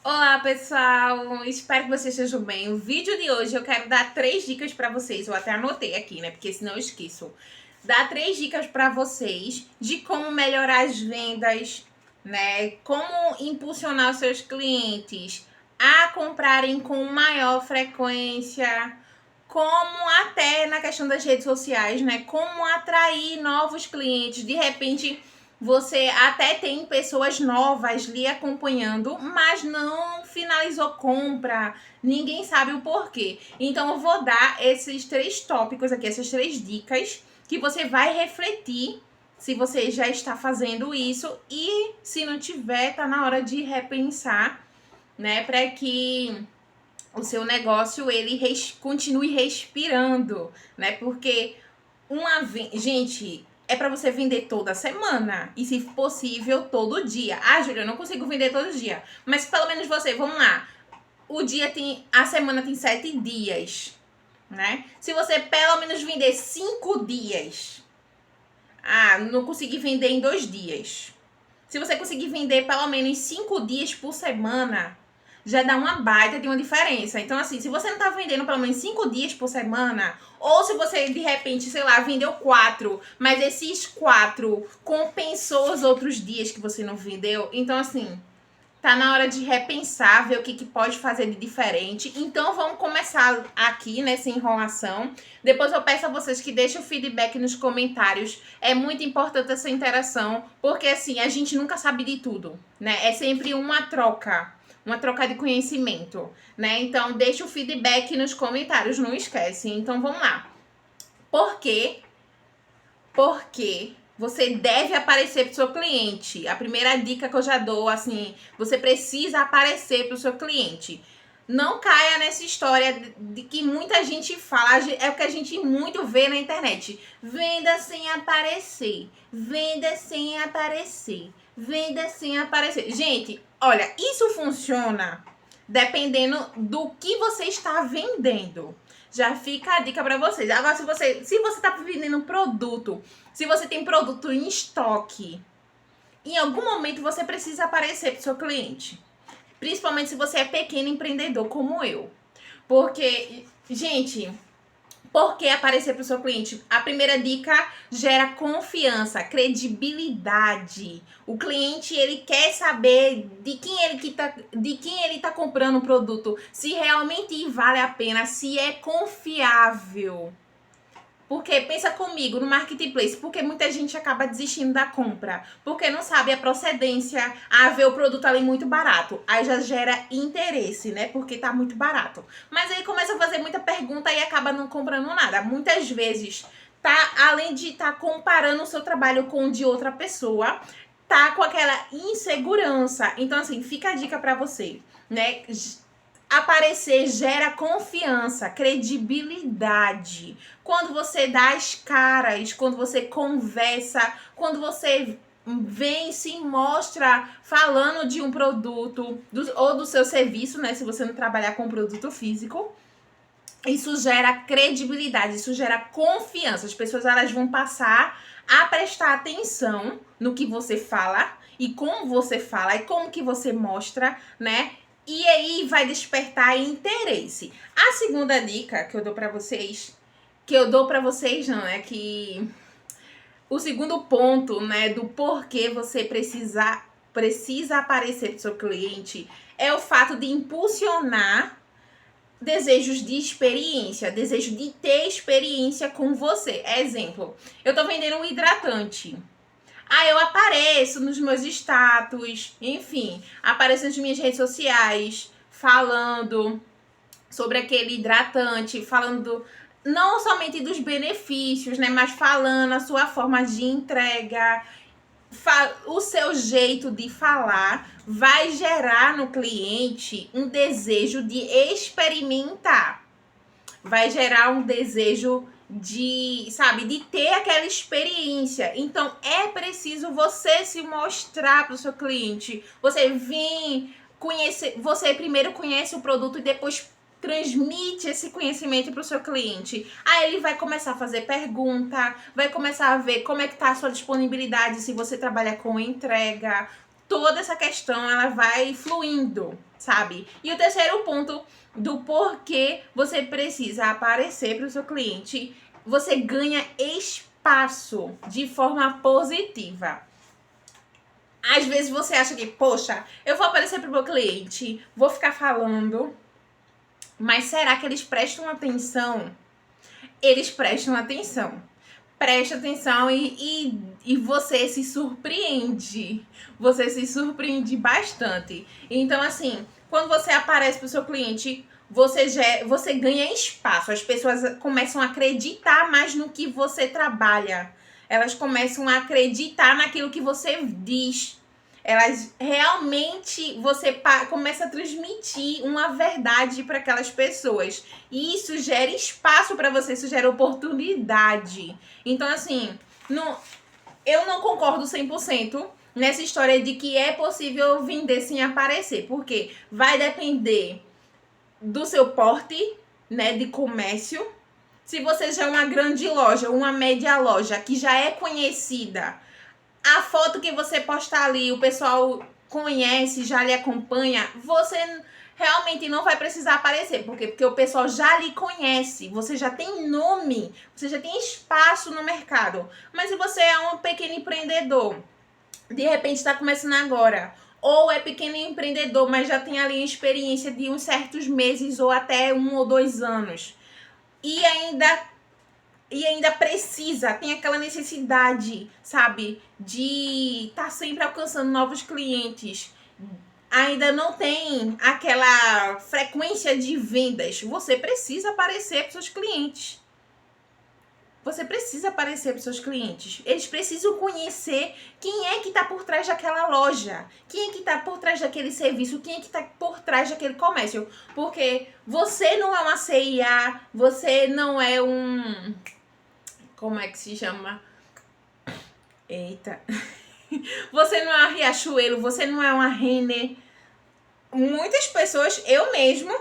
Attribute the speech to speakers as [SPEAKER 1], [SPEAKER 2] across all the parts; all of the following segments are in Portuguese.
[SPEAKER 1] Olá pessoal, espero que vocês estejam bem. O vídeo de hoje eu quero dar 3 dicas para vocês, eu até anotei aqui, né, porque senão eu esqueço. Dar 3 dicas para vocês de como melhorar as vendas, né, como impulsionar os seus clientes a comprarem com maior frequência, como até na questão das redes sociais, né, como atrair novos clientes. De repente você até tem pessoas novas lhe acompanhando, mas não finalizou compra, ninguém sabe o porquê. Então eu vou dar esses 3 tópicos aqui, essas 3 dicas, que você vai refletir se você já está fazendo isso e se não tiver, tá na hora de repensar, né, para que o seu negócio ele continue respirando, né? Porque gente, é para você vender toda semana e, se possível, todo dia. Ah, Júlia, eu não consigo vender todo dia. Mas pelo menos você, vamos lá. A semana tem 7 dias, né? Se você pelo menos vender 5 dias, não consegui vender em 2 dias. Se você conseguir vender pelo menos 5 dias por semana, já dá uma baita de uma diferença. Então, assim, se você não tá vendendo pelo menos 5 dias por semana, ou se você, de repente, sei lá, vendeu 4, mas esses 4 compensou os outros dias que você não vendeu, então, assim, tá na hora de repensar, ver o que pode fazer de diferente. Então, vamos começar aqui nessa enrolação. Depois eu peço a vocês que deixem o feedback nos comentários. É muito importante essa interação, porque, assim, a gente nunca sabe de tudo, né? É sempre uma troca de conhecimento, né? Então, deixa o feedback nos comentários, não esquece. Então, vamos lá. Por quê? Porque você deve aparecer para o seu cliente. A primeira dica que eu já dou, assim, você precisa aparecer para o seu cliente. Não caia nessa história de que muita gente fala, é o que a gente muito vê na internet. Venda sem aparecer, venda sem aparecer, venda sem aparecer. Gente, olha, isso funciona dependendo do que você está vendendo. Já fica a dica para vocês. Agora, se você está vendendo um produto, se você tem produto em estoque, em algum momento você precisa aparecer para o seu cliente. Principalmente se você é pequeno empreendedor como eu. Porque, gente, por que aparecer para o seu cliente? A primeira dica: gera confiança, credibilidade. O cliente, ele quer saber de quem ele tá comprando o produto, se realmente vale a pena, se é confiável. Porque, pensa comigo, no marketplace, porque muita gente acaba desistindo da compra, porque não sabe a procedência, vê o produto ali muito barato, aí já gera interesse, né, porque tá muito barato. Mas aí começa a fazer muita pergunta e acaba não comprando nada. Muitas vezes, além de estar comparando o seu trabalho com o de outra pessoa, tá com aquela insegurança. Então, assim, fica a dica pra você, né? Aparecer gera confiança, credibilidade. Quando você dá as caras, quando você conversa, quando você vem e se mostra falando de um produto ou do seu serviço, né? Se você não trabalhar com produto físico, isso gera credibilidade, isso gera confiança. As pessoas, elas vão passar a prestar atenção no que você fala e como você fala e como que você mostra, né? E aí vai despertar interesse. A segunda dica que eu dou para vocês, não, é que o segundo ponto, né, do porquê você precisa aparecer pro seu cliente é o fato de impulsionar desejos de experiência, desejo de ter experiência com você. Exemplo, eu tô vendendo um hidratante. Eu apareço nos meus status, enfim, apareço nas minhas redes sociais, falando sobre aquele hidratante, falando não somente dos benefícios, né, mas falando a sua forma de entrega, o seu jeito de falar vai gerar no cliente um desejo de experimentar. Vai gerar um desejo de ter aquela experiência. Então, é preciso você se mostrar para o seu cliente. Você vir conhecer, você primeiro conhece o produto e depois transmite esse conhecimento para o seu cliente. Aí ele vai começar a fazer pergunta, vai começar a ver como é que tá a sua disponibilidade, se você trabalha com entrega. toda essa questão ela vai fluindo, sabe? E o terceiro ponto do porquê você precisa aparecer para o seu cliente, você ganha espaço de forma positiva. Às vezes você acha que, poxa, eu vou aparecer para o meu cliente, vou ficar falando, mas será que eles prestam atenção? Eles prestam atenção. Preste atenção e você se surpreende. Você se surpreende bastante. Então, assim, quando você aparece para o seu cliente, você ganha espaço. As pessoas começam a acreditar mais no que você trabalha. Elas começam a acreditar naquilo que você diz. Elas realmente, você começa a transmitir uma verdade para aquelas pessoas. E isso gera espaço para você, isso gera oportunidade. Então, assim, eu não concordo 100% nessa história de que é possível vender sem aparecer. Porque vai depender do seu porte, né, de comércio. Se você já é uma grande loja, uma média loja, que já é conhecida, a foto que você postar ali, o pessoal conhece, já lhe acompanha, você realmente não vai precisar aparecer. Por quê? Porque o pessoal já lhe conhece, você já tem nome, você já tem espaço no mercado. Mas se você é um pequeno empreendedor, de repente está começando agora, ou é pequeno empreendedor, mas já tem ali uma experiência de uns certos meses ou até 1 ou 2 anos, e ainda precisa, tem aquela necessidade, sabe, de estar sempre alcançando novos clientes, ainda não tem aquela frequência de vendas, você precisa aparecer para seus clientes. Você precisa aparecer para os seus clientes. Eles precisam conhecer quem é que está por trás daquela loja. Quem é que está por trás daquele serviço. Quem é que está por trás daquele comércio. Porque você não é uma CIA. Você não é um... Como é que se chama? Eita. Você não é uma Riachuelo. Você não é uma Renner. Muitas pessoas, eu mesmo,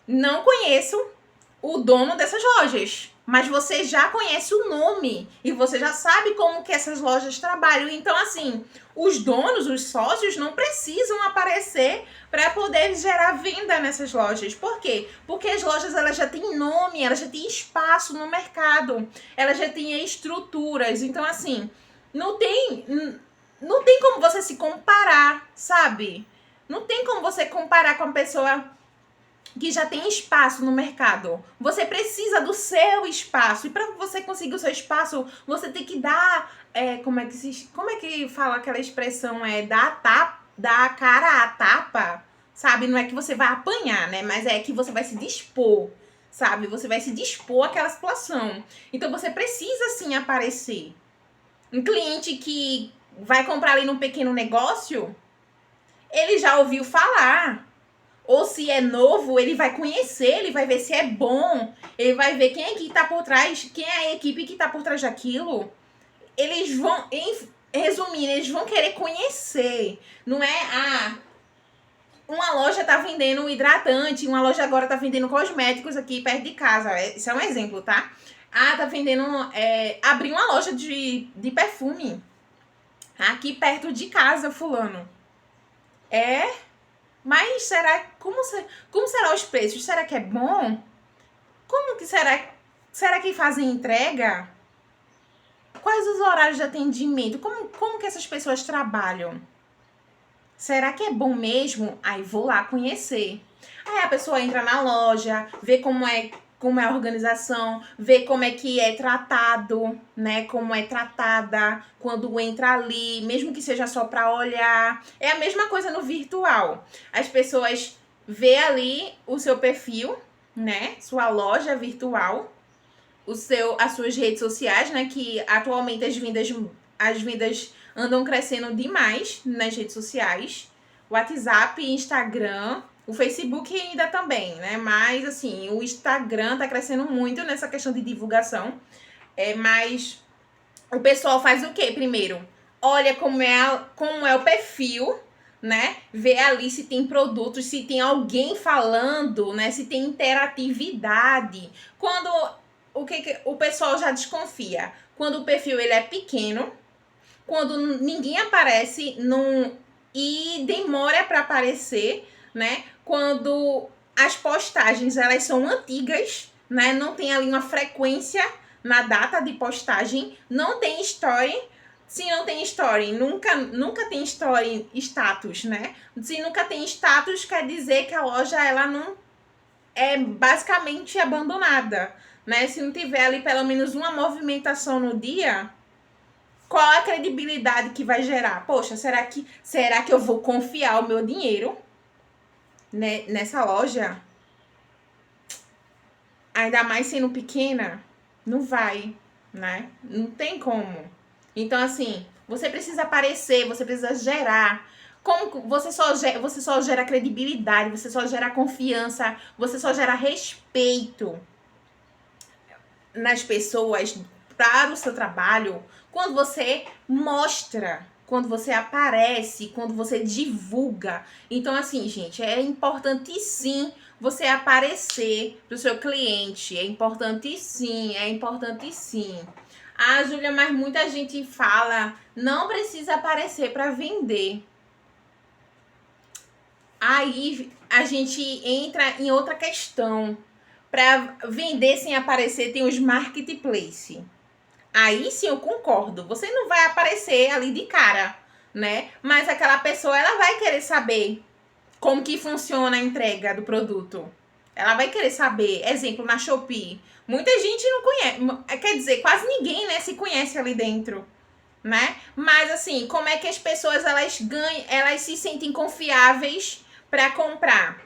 [SPEAKER 1] não conheço o dono dessas lojas. Mas você já conhece o nome e você já sabe como que essas lojas trabalham. Então, assim, os donos, os sócios não precisam aparecer para poder gerar venda nessas lojas. Por quê? Porque as lojas elas já têm nome, elas já têm espaço no mercado, elas já têm estruturas. Então, assim, não tem como você se comparar, sabe? Não tem como você comparar com a pessoa que já tem espaço no mercado. Você precisa do seu espaço. E para você conseguir o seu espaço, você tem que dar... como é que fala aquela expressão? Dar a cara à tapa, sabe? Não é que você vai apanhar, né? Mas é que você vai se dispor, sabe? Você vai se dispor àquela situação. Então, você precisa, sim, aparecer. Um cliente que vai comprar ali num pequeno negócio, ele já ouviu falar. Ou se é novo, ele vai conhecer, ele vai ver se é bom, ele vai ver quem é que tá por trás, quem é a equipe que tá por trás daquilo. Eles vão, resumindo, eles vão querer conhecer. Não é, uma loja tá vendendo hidratante, uma loja agora tá vendendo cosméticos aqui perto de casa. Isso é um exemplo, tá? Tá vendendo, abriu uma loja de perfume aqui perto de casa, fulano. Mas como será os preços? Será que é bom? Como que será que fazem entrega? Quais os horários de atendimento? Como que essas pessoas trabalham? Será que é bom mesmo? Aí vou lá conhecer. Aí a pessoa entra na loja, vê como é a organização, vê como é que é tratado, né? Como é tratada quando entra ali, mesmo que seja só para olhar. É a mesma coisa no virtual. As pessoas vê ali o seu perfil, né? Sua loja virtual, as suas redes sociais, né? Que atualmente as vendas andam crescendo demais nas redes sociais. WhatsApp, Instagram, o Facebook ainda também, né? Mas, assim, o Instagram tá crescendo muito nessa questão de divulgação. Mas o pessoal faz o quê primeiro? Olha como é o perfil, né? Vê ali se tem produtos, se tem alguém falando, né? Se tem interatividade. O pessoal já desconfia? Quando o perfil ele é pequeno, quando ninguém aparece e demora para aparecer, né? Quando as postagens elas são antigas, né? Não tem ali uma frequência na data de postagem, não tem story. Se não tem story, nunca tem story status, né? Se nunca tem status, quer dizer que a loja ela não é basicamente abandonada, né? Se não tiver ali pelo menos uma movimentação no dia, qual a credibilidade que vai gerar? Poxa, será que eu vou confiar o meu dinheiro, né, nessa loja? Ainda mais sendo pequena, não vai, né? Não tem como. Então, assim, você precisa aparecer, você precisa gerar. Como você só gera credibilidade, você só gera confiança, você só gera respeito nas pessoas para o seu trabalho quando você mostra, quando você aparece, quando você divulga. Então, assim, gente, é importante sim você aparecer para o seu cliente. É importante sim, é importante sim. Ah, Júlia, mas muita gente fala, não precisa aparecer para vender. Aí a gente entra em outra questão. Para vender sem aparecer, tem os marketplace. Aí sim eu concordo. Você não vai aparecer ali de cara, né? Mas aquela pessoa, ela vai querer saber como que funciona a entrega do produto. Ela vai querer saber. Exemplo, na Shopee. Muita gente não conhece. Quer dizer, quase ninguém, né, se conhece ali dentro, né? Mas assim, como é que as pessoas elas se sentem confiáveis para comprar?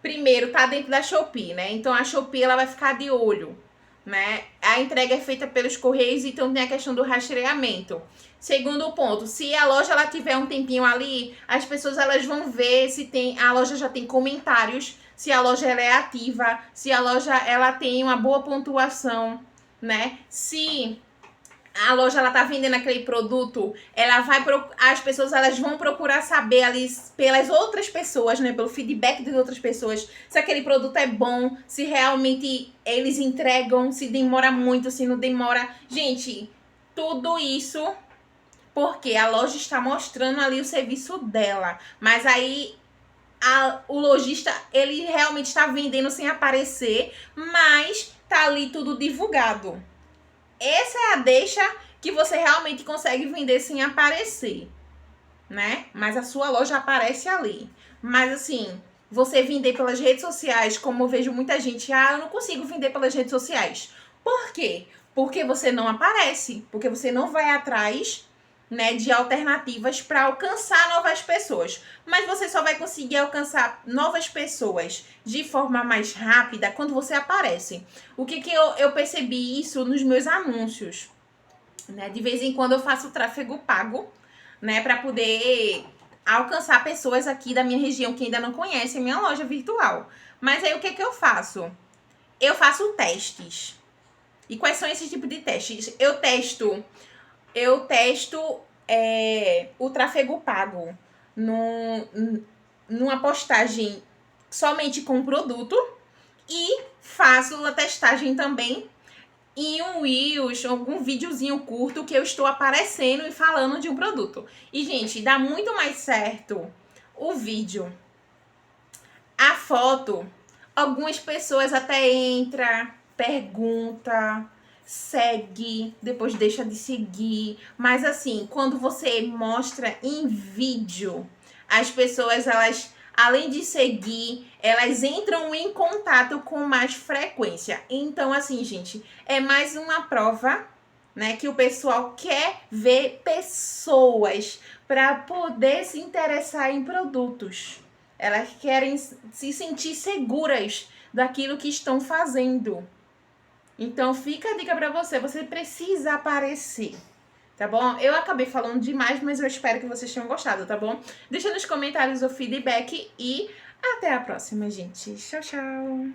[SPEAKER 1] Primeiro, tá dentro da Shopee, né? Então a Shopee ela vai ficar de olho, né? A entrega é feita pelos correios, então tem a questão do rastreamento. Segundo ponto, se a loja ela tiver um tempinho ali, as pessoas elas vão ver se tem a loja já tem comentários, se a loja ela é ativa, se a loja ela tem uma boa pontuação, né? Se a loja ela tá vendendo aquele produto, as pessoas elas vão procurar saber ali pelas outras pessoas, né, pelo feedback das outras pessoas, se aquele produto é bom, se realmente eles entregam, se demora muito, se não demora. Gente, tudo isso porque a loja está mostrando ali o serviço dela, mas aí o lojista ele realmente está vendendo sem aparecer, mas tá ali tudo divulgado. Essa é a deixa que você realmente consegue vender sem aparecer, né? Mas a sua loja aparece ali. Mas assim, você vender pelas redes sociais, como eu vejo muita gente, eu não consigo vender pelas redes sociais. Por quê? Porque você não aparece, porque você não vai atrás, né, de alternativas para alcançar novas pessoas. Mas você só vai conseguir alcançar novas pessoas de forma mais rápida quando você aparece. O que eu percebi isso nos meus anúncios, né? De vez em quando eu faço tráfego pago, né, para poder alcançar pessoas aqui da minha região que ainda não conhecem a minha loja virtual. Mas aí o que eu faço? Eu faço testes. E quais são esses tipos de testes? Eu testo o tráfego pago numa postagem somente com o produto e faço a testagem também em um Reels, algum videozinho curto que eu estou aparecendo e falando de um produto. E, gente, dá muito mais certo o vídeo. A foto, algumas pessoas até entram, pergunta, segue, depois deixa de seguir. Mas assim, quando você mostra em vídeo, as pessoas, elas, além de seguir, elas entram em contato com mais frequência. Então, assim, gente, é mais uma prova, né, que o pessoal quer ver pessoas para poder se interessar em produtos. Elas querem se sentir seguras daquilo que estão fazendo. Então, fica a dica para você. Você precisa aparecer, tá bom? Eu acabei falando demais, mas eu espero que vocês tenham gostado, tá bom? Deixa nos comentários o feedback e até a próxima, gente. Tchau, tchau!